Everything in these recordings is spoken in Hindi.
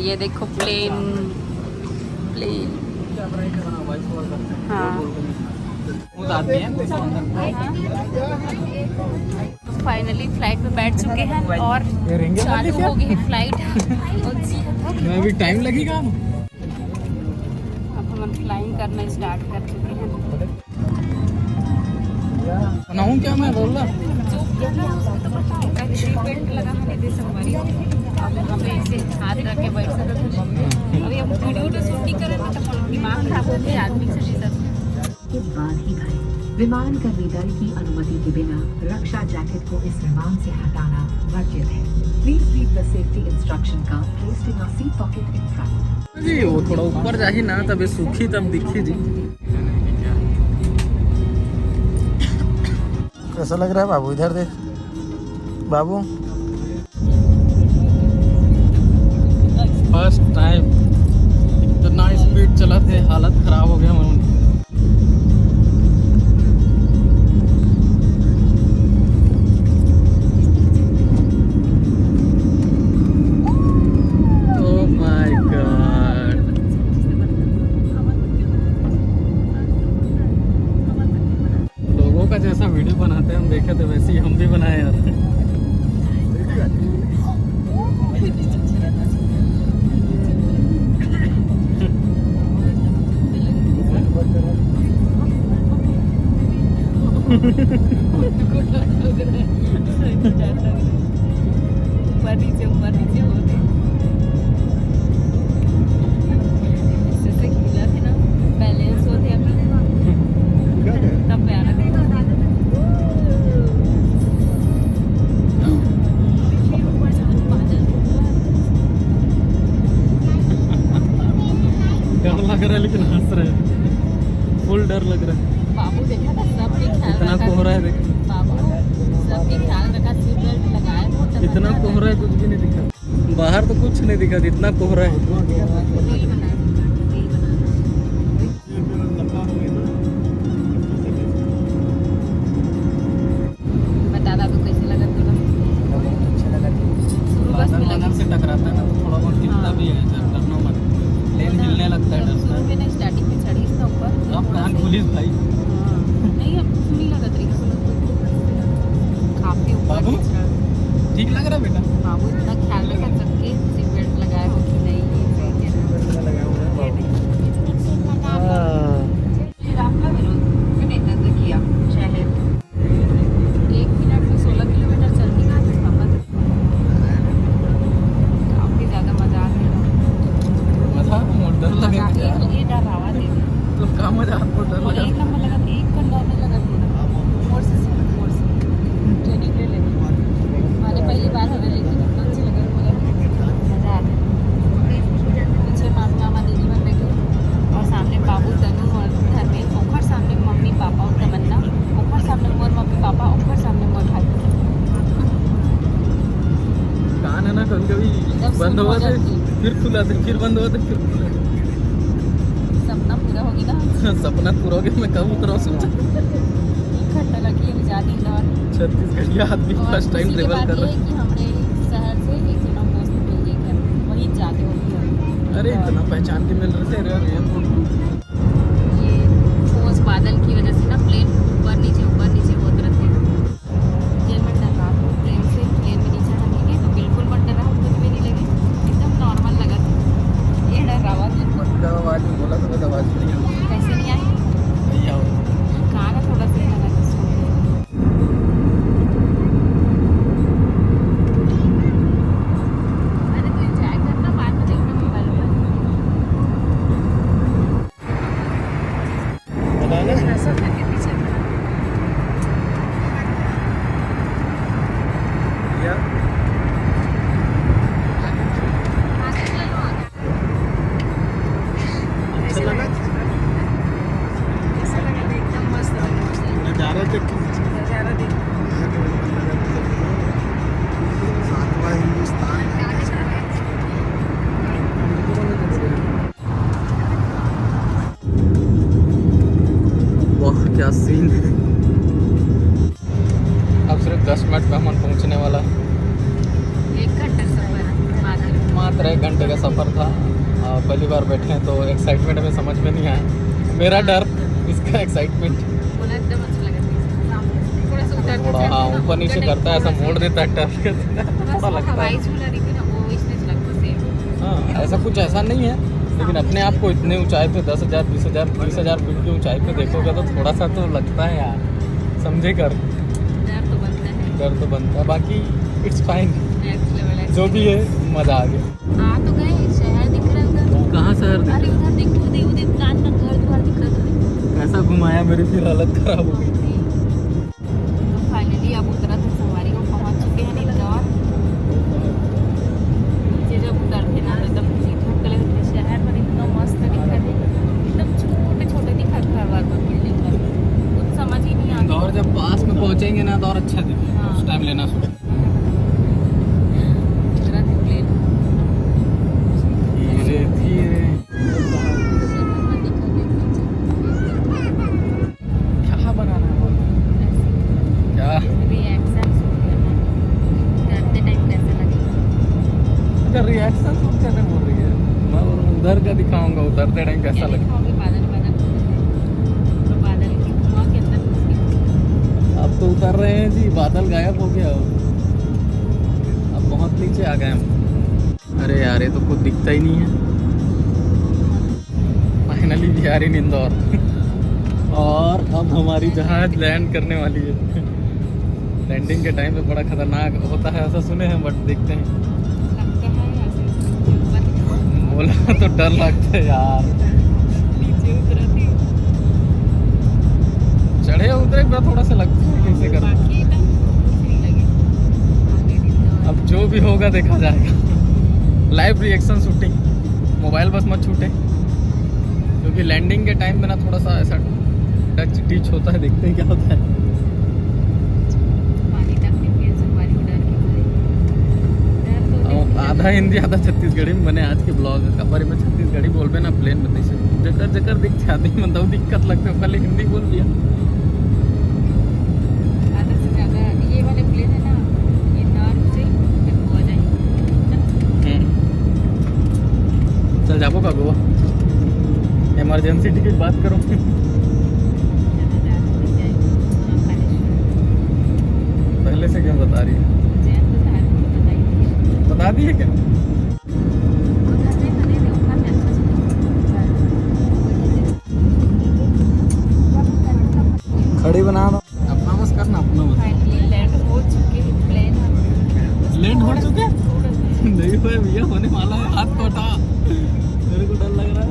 ये देखो प्लेन प्लेन। हाँ फाइनली फ्लाइट में बैठ चुके हैं और चालू हो गई फ्लाइट। मैं भी टाइम लगेगा। अब हम फ्लाइंग करना स्टार्ट कर चुके हैं। बनाऊं क्या मैं बोल रहा बेल्ट लगा मैंने दे संगवारी। अब यहाँ पे ऐसे हाथ रख के बैठ सकते हैं। अभी हम वीडियो शूटिंग करेंगे तो दिमाग खराब हो गया आदमी से के बाद ही भरे। विमान कर्मी दल की अनुमति के बिना रक्षा जैकेट को इस विमान से हटाना वर्जित है। Please read the safety instruction का placed in your seat pocket in front. जी वो थोड़ा ऊपर जाही ना तब ये सूखी तब दिखी जी। कैसा लग रहा है बाबू? इधर देख बाबू। फर्स्ट टाइम इतना स्पीड चला थे हालत खराब हो गया मन। जैसा वीडियो बनाते हैं हम देखे थे वैसे ही हम भी बनाए यार। ऊपर नीचे होते ना बैलेंस होते अभी तब प्यारा डर लग रहा है लेकिन हंस रहे हैं। फुल डर लग रहा है। बाबू देखा था सबके ख्याल इतना कोहरा है देख। बाबू सबके ख्याल रखा सीट बेल्ट लगाया। इतना कोहरा है कुछ भी नहीं दिखा। बाहर तो कुछ नहीं दिखा इतना कोहरा है। बता दादू कैसे लगा तुला? अच्छा लगा। बस में लगन से टकराता है ना तो थोड़ा बहुत गिरता भी है। डरना मत। प्लेन हिलने लगता है डर से। मैंने स्टार्टिंग में चढ़ी था ऊपर। अब कान पुलिस भाई। नहीं अब नहीं लगा तरीका काफी ऊपर। बाबू ठीक लग रहा है बेटा? बाबू इतना ख्याल रखा सबके सीट बेल्ट लगाया हो कि नहीं। एक मिनट में 16 किलोमीटर चलती है पापा। काफी ज्यादा मजा आ गया। मजा डर लगे ये डर आवा दे तो का मजा आपको डर लगा? एक नंबर लगा एक घंटा में लगा फोर्स ट्रेनिंग ले ले मैंने पहली बार हमें लेकिन इतना अच्छा लगा मजा आ गया। पीछे मामा दीदी बन बैठे और सामने बाबू तनु और धर्मेश ओखर सामने मम्मी पापा और तमन्ना ओखर सामने मोर मम्मी पापा ओखर सामने मोर भाई। कान है ना कभी कभी बंद हुआ थे फिर खुला थे फिर बंद हुआ थे फिर खुला। सपना पूरा होगी ना। सपना पूरा हो गया। मैं कब उतरा सोचा। 1 घंटा लगी अभी जाने इंदौर। छत्तीसगढ़ आदमी फर्स्ट टाइम ट्रेवल कर रहा है। कि हमारे शहर से एक जना दोस्त मिल गई घर वहीं जाते होगी। अरे इतना पहचान के मिल रहे थे यार ये ठोस बादल की वजह से ना प्लेन ऊपर नीचे होते रहते हैं। ये मैं डर रहा हूँ प्लेन से। प्लेन में नीचे रखेंगे तो बिल्कुल मत डरा कुछ भी नहीं लगे एकदम नॉर्मल लगा था। ये डर रहा था आवाज बोला तो आवाज नहीं आई। कैसे नहीं आई? नहीं आओ कहाँ का थोड़ा सा लगा था। अरे तो एंजॉय करना बाद में देखना मोबाइल में। ऐसा करके पीछे क्या सीन है। अब सिर्फ 10 मिनट में हम पहुंचने वाला। 1 घंटा सफर मात्र 1 घंटे का सफ़र था। पहली बार बैठे हैं तो एक्साइटमेंट में समझ में नहीं आया। मेरा डर, इसका एक्साइटमेंट। मुझे एकदम अच्छा लगा थोड़ा सा उतर थोड़ा हाँ ऊपर नीचे करता है, ऐसा मोड़ देता है टर्न थोड़ा लगता है। हवाई झूला रही थी ना वो इसने लगता सेम। हाँ ऐसा कुछ ऐसा नहीं है, लेकिन अपने आप को इतने ऊंचाई पे 10,000 20,000 30,000 फीट की ऊंचाई पे देखोगे तो थोड़ा सा तो लगता है यार, समझे कर डर तो बनता है। डर तो बनता है, बाकी इट्स फाइन, नेक्स्ट लेवल है जो भी है मज़ा आ गया। आ तो गए, शहर दिख रहा है उधर। कहाँ शहर अरे उधर देखो, उधर कान का घर द्वार दिख रहा था। कैसा घुमाया, मेरी फिर हालत खराब हो गई। तो फाइनली अब उत्तराखंड सवारी को पहुंच चुके हैं इंदौर। नीचे जब उतरते ना तो एकदम ठीक-ठाक लगे थे। शहर पर इतना मस्त दिख रहा है, एकदम छोटे छोटे दिखा घर बार बिल्डिंग पर, कुछ समझ ही नहीं आता। और जब पास में पहुंचेंगे ना तो और अच्छा दिखेगा, हाँ। उस टाइम लेना शुरू। उत्तराखंड प्लेन धीरे धीरे क्या बनाना है, क्या रिएक्शन करते टाइम कैसा लगेगा? अच्छा रिएक्शन शूट करने बोल रही है, मैं बोल रहा हूँ उधर का दिखाऊंगा, उतरते टाइम कैसा क्या लगेगा। दिखाओगे? बादल बादल तो बादल की धुआं के अंदर घुस गए। अब तो उतर रहे हैं जी, बादल गायब हो गया, अब बहुत नीचे आ गए हम। अरे यार ये तो कुछ दिखता ही नहीं है। Finally we are in Indore और अब हमारी जहाज लैंड करने वाली है। लैंडिंग के टाइम पे बड़ा खतरनाक होता है ऐसा सुने हैं, बट देखते हैं। लगता है ऐसे बोला तो डर लगता है यार, नीचे उतरा थी। चढ़े उतरे पर थोड़ा सा लगता है कैसे कर। बाकी एकदम कुछ नहीं लगे। आगे इंदौर। अब जो भी होगा देखा जाएगा। लाइव रिएक्शन शूटिंग, मोबाइल बस मत छूटे, क्योंकि लैंडिंग के टाइम में ना थोड़ा सा ऐसा टच टीच होता है, देखते हैं क्या होता है। पानी तक नहीं पिए, सवारी में डर के मारे। डर तो अब आधा हिंदी आधा छत्तीसगढ़ी में बने आज के ब्लॉग। कपरी में छत्तीसगढ़ी बोल पे ना प्लेन में से जकर जकर दिख जाती मतलब दिक्कत लगता है, पहले हिंदी बोल लिया। आधा से ज़्यादा ये वाले प्लेन है ना, ये नॉर्थ से फिर गोवा जाएंगे। चल जाबो का गोवा, इमरजेंसी टिकट बात करो। ज़्यादा नहीं जाएंगे महाकालेश्वर। पहले से क्यों बता रही है? जैन तो धार्मिक बताई थी। बता दी है क्या? उधर से बने थे, ऊपर में अच्छा से। खड़ी बना दो, अपना बस करना, अपना बस। फाइनली लैंड हो चुके हैं प्लेन। लैंड हो चुके हैं? नहीं हुए भैया, होने वाला है। हाथ को हटा, मेरे को डर लग रहा है।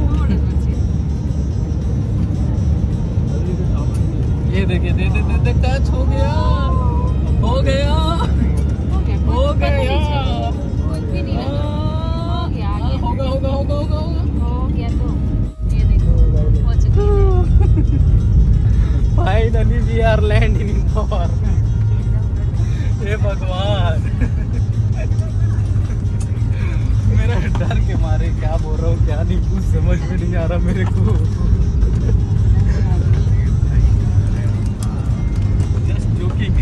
ये देखिए, दे दे दे दे, टच हो गया, हो गया, हो गया, कुछ भी नहीं लगा। हो गया, आ गया। होगा होगा होगा होगा होगा। हो गया तो ये देखो हो चुकी है। Finally we are land in Indore. हे भगवान, मेरा डर के मारे क्या बोल रहा हूँ क्या नहीं कुछ समझ में नहीं आ रहा मेरे को। Just joking.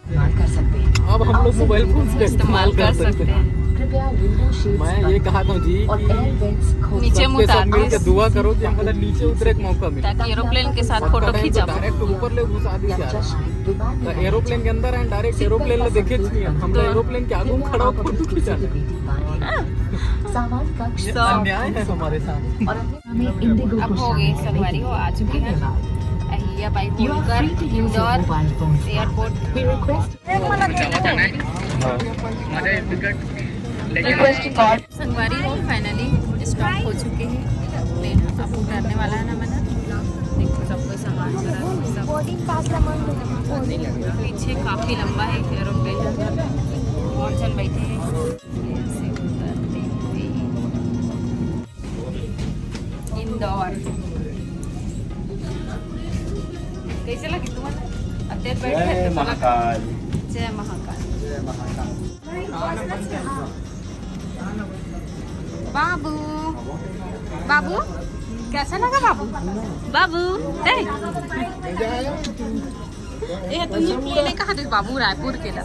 इस्तेमाल कर सकते हैं। अब हम लोग मोबाइल फोन का इस्तेमाल कर सकते हैं। कृपया विंडो शीट्स मैं ये कहा था जी और कि एयर वेंट्स खोल नीचे सबके मुँह सब उतार मिल के दो। दुआ करो कि हमारा नीचे उतरे एक मौका मिले। ताकि एरोप्लेन के साथ फोटो खींचा पाओ। डायरेक्ट ऊपर ले घुसा दी या जा जश्न विमान तो में एरोप्लेन के अंदर है, डायरेक्ट एरोप्लेन ले देखे नहीं हम लोग एरोप्लेन के आगे खड़ा होकर फोटो खींचा। सामान कक्ष ये सब। अन्याय है हमारे साथ। और अपने हमें इंडिगो अब को हो गई शामिल करने सवारी, के वो आ लिए चुके हैं। धन्यवाद। Ahilya Bai You are Holkar free to use your Indore mobile phones. Airport. We request संगवारी हो फाइनली स्टॉप हो चुके हैं प्लेन। अब उतरने वाला है ना मना। देखो सब कोई सामान भरा है, सब पीछे काफी लंबा है एरोप्लेन। और जन बैठे हैं ऐसे उतरते हुए इंदौर। कैसे लगी तुम्हारा अत्यार बैठ के? जय महाकाल। जय महाकाल। बाबू बाबू कैसा लगा बाबू? बाबू ये तुम्ही प्लेन कहा थे बाबू? रायपुर केला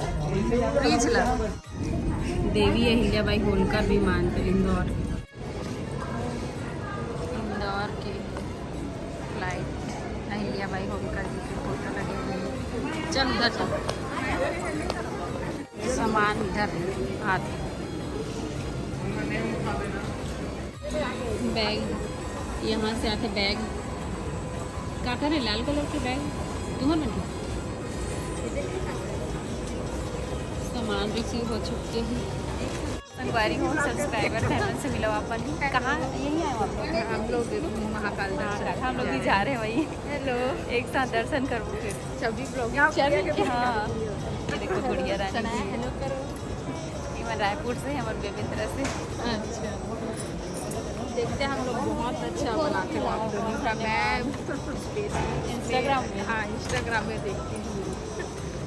रीचला देवी अहिल्याबाई होलकर विमानतल इंदौर की फ्लाइट अहिल्याबाई होलकर जी की फोटो लगे हुए हैं। चल उधर चल, सामान इधर हाथ बैग यहाँ से आते बैग का करे लाल कलर के बैग तुम्हारे में सामान रिसीव हो चुके हैं। संगवारी हूँ सब्सक्राइबर चैनल से मिलो अपन कहाँ यही आए हम लोग महाकाल दर्शन हम लोग भी जा रहे हैं वही। हेलो एक साथ दर्शन करो फिर सभी लोग हाँ ये देखो गुड़िया रानी हेलो करो मैं रायपुर से हमारे बेबेंद्रा से। अच्छा देखते हैं हम लोग बहुत अच्छा बनाते हैं मैं इंस्टाग्राम में हाँ इंस्टाग्राम में देखती हूँ।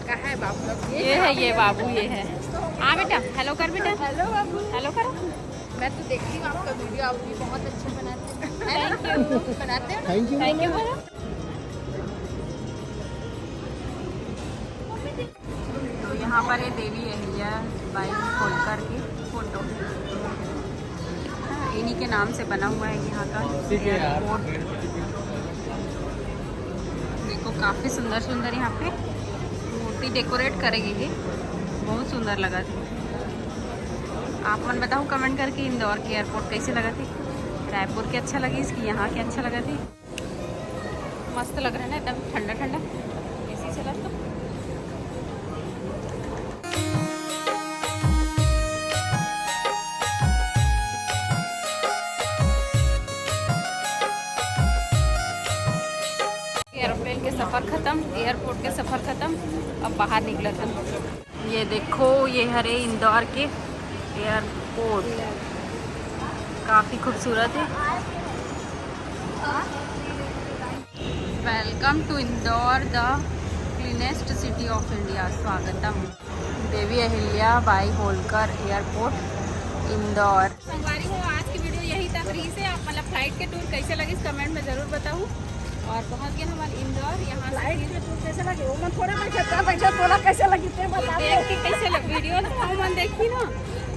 कहाँ है बाबू लोग ये है ये बाबू ये है हाँ बेटा हेलो कर बेटा हेलो बाबू हेलो करो। मैं तो देखती हूँ आपका वीडियो आप भी बहुत अच्छे बनाते हैं। थैंक यू बनाते हो थैंक यू बोलो। तो यहाँ पर है देवी अहिल्याबाई होलकर की फोटो इन्हीं के नाम से बना हुआ है यहाँ का एयरपोर्ट। देखो काफ़ी सुंदर सुंदर यहाँ पे मूर्ति डेकोरेट करेगी ये बहुत सुंदर लगा थी। आप मन बताओ कमेंट करके इंदौर के एयरपोर्ट कैसे लगा थी। रायपुर के अच्छा लगी इसकी यहाँ के अच्छा लगा थी। मस्त लग रहा है ना एकदम ठंडा ठंडा एसी चला तो। एरोप्लेन के सफ़र ख़त्म एयरपोर्ट के सफ़र ख़त्म अब बाहर निकला था। ये देखो ये हरे इंदौर के एयरपोर्ट काफ़ी खूबसूरत है। Welcome to Indore the cleanest city of India स्वागतम देवी अहिल्याबाई होलकर एयरपोर्ट इंदौर। संगवारी हो आज की वीडियो यही था फ्री से आप मतलब फ्लाइट के टूर कैसे लगे इस कमेंट में ज़रूर बताऊँ। और पहुंच गए हमारे इंदौर यहाँ से कैसे लगे वो मन थोड़ा पैसा थोड़ा कैसे लगी देख के कैसे लगी वीडियो ना मन देखी ना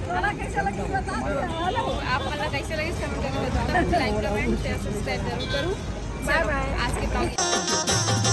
थोड़ा कैसे लगी बता आप मतलब कैसे लगी इस कमेंट करके बताओ। लाइक कमेंट शेयर सब्सक्राइब जरूर करूँ। बाय बाय आज के